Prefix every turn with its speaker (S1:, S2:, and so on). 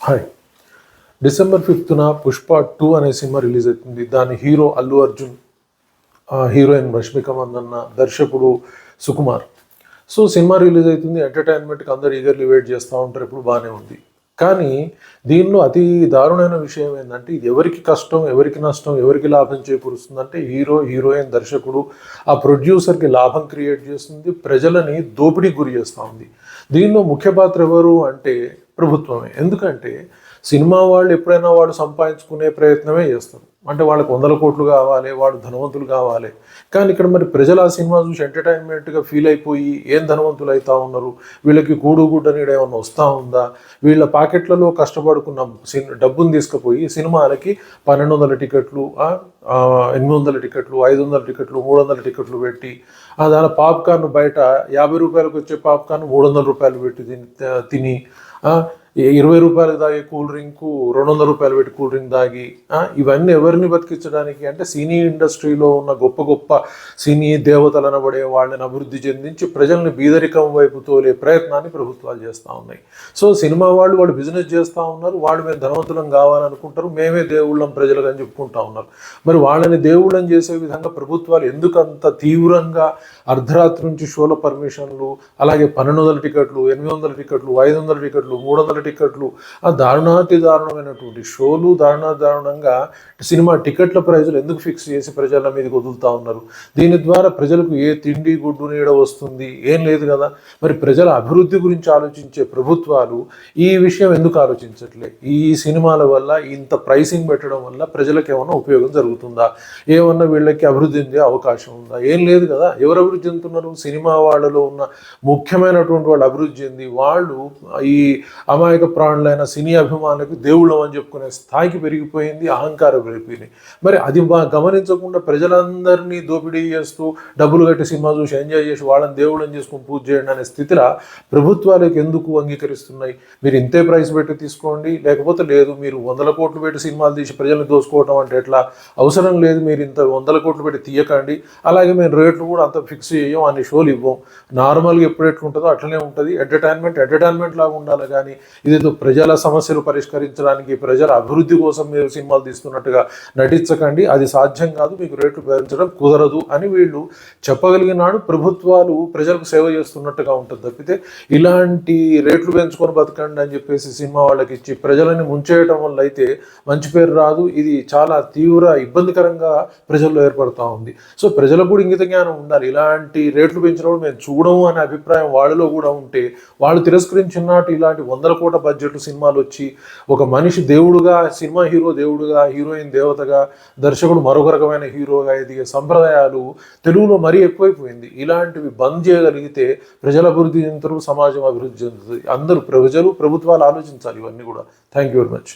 S1: Hi. December 5న Pushpa 2 అనే cinema release అవుతుంది. దాని హీరో అల్లు అర్జున్, హీరోయిన్ రష్మిక మందన్న, దర్శకుడు సుకుమార్. సో సినిమా రిలీజ్ అవుతుంది, ఎంటర్టైన్మెంట్కి అందరు ఈగర్లీ వెయిట్ చేస్తూ ఉంటారు, ఎప్పుడు బాగానే ఉంది. కానీ దీనిలో అతి దారుణమైన విషయం ఏంటంటే, ఇది ఎవరికి కష్టం, ఎవరికి నష్టం, ఎవరికి లాభం చేకూరుస్తుందంటే హీరో, హీరోయిన్, దర్శకుడు, ఆ ప్రొడ్యూసర్కి లాభం క్రియేట్ చేస్తుంది, ప్రజలని దోపిడీకి గురి చేస్తూ ఉంది. దీనిలో ముఖ్య పాత్ర ఎవరు అంటే ప్రభుత్వమే. ఎందుకంటే సినిమా వాళ్ళు ఎప్పుడైనా వాడు సంపాదించుకునే ప్రయత్నమే చేస్తారు. అంటే వాళ్ళకి 100 కోట్లు కావాలి, వాడు ధనవంతులు కావాలి. కానీ ఇక్కడ మరి ప్రజలు ఆ సినిమా చూసి ఎంటర్టైన్మెంట్గా ఫీల్ అయిపోయి ఏం ధనవంతులు అవుతా ఉన్నారు, వీళ్ళకి కూడు గుడ్డ నీడ ఏమన్నా వస్తూ ఉందా, వీళ్ళ పాకెట్లలో కష్టపడుకున్న డబ్బును తీసుకుపోయి సినిమాలకి 1200 టికెట్లు, 800 టికెట్లు, 500 టికెట్లు, 300 టికెట్లు పెట్టి దాని పాప్కార్న్ బయట 50 రూపాయలకు వచ్చే పాప్కార్న్ 300 రూపాయలు పెట్టి తిని 20 రూపాయలు తాగే కూల్ డ్రింకు 200 రూపాయలు పెట్టి కూల్ డ్రింక్ తాగి, ఇవన్నీ ఎవరిని బతికించడానికి అంటే సినీ ఇండస్ట్రీలో ఉన్న గొప్ప గొప్ప సినీ దేవతలు అనబడే వాళ్ళని అభివృద్ధి చెందించి ప్రజల్ని బీదరికం వైపు తోలే ప్రయత్నాన్ని ప్రభుత్వాలు చేస్తూ ఉన్నాయి. సో సినిమా వాళ్ళు బిజినెస్ చేస్తూ ఉన్నారు, వాళ్ళు మేము ధనవంతులం కావాలనుకుంటారు, మేమే దేవుళ్ళం ప్రజలకు అని చెప్పుకుంటా ఉన్నారు. మరి వాళ్ళని దేవుళ్ళని చేసే విధంగా ప్రభుత్వాలు ఎందుకు అంత తీవ్రంగా అర్ధరాత్రి నుంచి షోల పర్మిషన్లు, అలాగే 1200 టికెట్లు, 800 టికెట్లు, 500 టికెట్లు, 300 టికెట్లు, ఆ దారుణాతి దారుణమైనటువంటి షోలు, దారుణంగా సినిమా టికెట్ల ప్రైజులు ఎందుకు ఫిక్స్ చేసి ప్రజల మీదకి వదులుతూ ఉన్నారు? దీని ద్వారా ప్రజలకు ఏ తిండి గుడ్డు నీడ వస్తుంది? ఏం లేదు కదా. మరి ప్రజల అభివృద్ధి గురించి ఆలోచించే ప్రభుత్వాలు ఈ విషయం ఎందుకు ఆలోచించట్లే? ఈ సినిమాల వల్ల ఇంత ప్రైసింగ్ పెట్టడం వల్ల ప్రజలకు ఏమన్నా ఉపయోగం జరుగుతుందా? ఏమన్నా వీళ్ళకి అభివృద్ధి చెందే అవకాశం ఉందా? ఏం లేదు కదా. ఎవరు అభివృద్ధి చెందుతున్నారు? సినిమా వాళ్ళలో ఉన్న ముఖ్యమైనటువంటి వాళ్ళు అభివృద్ధి చెంది వాళ్ళు ఈ అమాయక ప్రాణులైన సినీ అభిమానులకు దేవుళ్ళం అని చెప్పుకునే స్థాయికి పెరిగిపోయింది, అహంకారం పెరిగిపోయింది. మరి అది గమనించకుండా ప్రజలందరినీ దోపిడీ చేస్తూ డబ్బులు కట్టి సినిమా చూసి ఎంజాయ్ చేసి వాళ్ళని దేవుళ్ళని చేసుకుని పూజ చేయండి అనే స్థితిలో ప్రభుత్వాలకు ఎందుకు అంగీకరిస్తున్నాయి? మీరు ఇంతే ప్రైస్ పెట్టి తీసుకోండి, లేకపోతే లేదు, మీరు 100 కోట్లు పెట్టి సినిమాలు తీసి ప్రజల్ని దోసుకోవటం అంటే ఎట్లా? అవసరం లేదు, మీరు ఇంత 100 కోట్లు పెట్టి తీయకండి, అలాగే మేము రేట్లు కూడా అంత ఫిక్స్ చేయం, అన్ని షోలు ఇవ్వం, నార్మల్గా ఎప్పుడు ఎట్లుంటుందో అట్లనే ఉంటుంది, ఎంటర్టైన్మెంట్ లాగా ఉండాలి. కానీ ఇదేదో ప్రజల సమస్యలు పరిష్కరించడానికి, ప్రజల అభివృద్ధి కోసం మీరు సినిమాలు తీస్తున్నట్టుగా నటించకండి, అది సాధ్యం కాదు, మీకు రేట్లు పెంచడం కుదరదు అని వీళ్ళు చెప్పగలిగినాడు. ప్రభుత్వాలు ప్రజలకు సేవ చేస్తున్నట్టుగా ఉంటుంది తప్పితే ఇలాంటి రేట్లు పెంచుకొని బతకండి అని చెప్పేసి సినిమా వాళ్ళకి ఇచ్చి ప్రజలని ముంచేయటం వల్ల అయితే మంచి పేరు రాదు. ఇది చాలా తీవ్ర ఇబ్బందికరంగా ప్రజల్లో ఏర్పడుతూ ఉంది. సో ప్రజలకు కూడా ఇంగిత జ్ఞానం ఉండాలి. ఇలాంటి రేట్లు పెంచినప్పుడు మేము చూడము అనే అభిప్రాయం వాళ్ళలో కూడా ఉంటే వాళ్ళు తిరస్కరించినట్టు ఇలాంటి 100 కోట్ల బడ్జెట్ సినిమాలు వచ్చి ఒక మనిషి దేవుడుగా, సినిమా హీరో దేవుడుగా, హీరోయిన్ దేవతగా, దర్శకుడు మరొక రకమైన హీరోగా ఎదిగే సంప్రదాయాలు తెలుగులో మరీ ఎక్కువైపోయింది. ఇలాంటివి బంద్ చేయగలిగితే ప్రజల అభివృద్ధి చెందుతారు, సమాజం అభివృద్ధి చెందుతుంది. అందరూ ప్రజలు, ప్రభుత్వాలు ఆలోచించాలి ఇవన్నీ కూడా. Thank you very much.